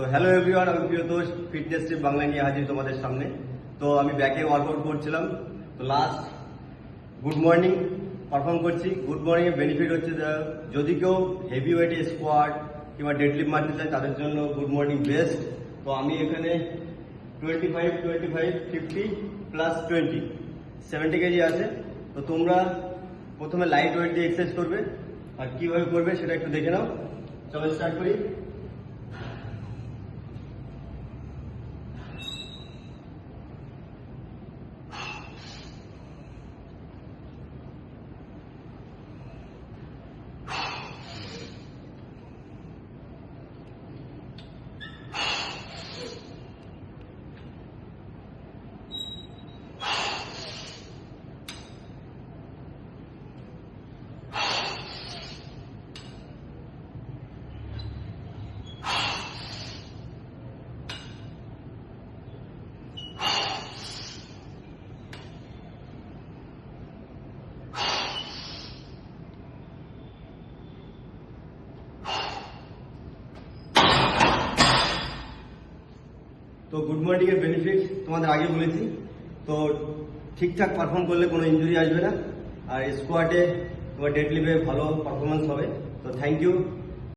তো hello everyone, আমি Priyatosh fitness টিপ বাংলা নিয়ে হাজির তোমাদের সামনে। তো আমি ব্যাকে ওয়ার্কআউট করছিলাম। তো লাস্ট গুড মর্নিং পারফর্ম করছি। গুড মর্নিং এর বেনিফিট হচ্ছে যদি কেউ হেভি ওয়েটে স্কোয়াট কিংবা ডেডলিফট মারতে চায় তাদের জন্য গুড মর্নিং বেস্ট। তো আমি এখানে 25, 25, 50 প্লাস 20 70 কেজি আছে। তো তোমরা প্রথমে লাইট ওয়েট দিয়ে এক্সারসাইজ করবে, আর কিভাবে করবে সেটা একটু দেখে নাও। চলো স্টার্ট করি। তো গুড মর্নিং এর বেনিফিট তোমাদের আগে বলেছি। তো ঠিকঠাক পারফর্ম করলে কোনো ইনজুরি আসবে না, আর স্কোয়াডে তোমার ডেডলিফটে ভালো পারফরমেন্স হবে। তো থ্যাংক ইউ।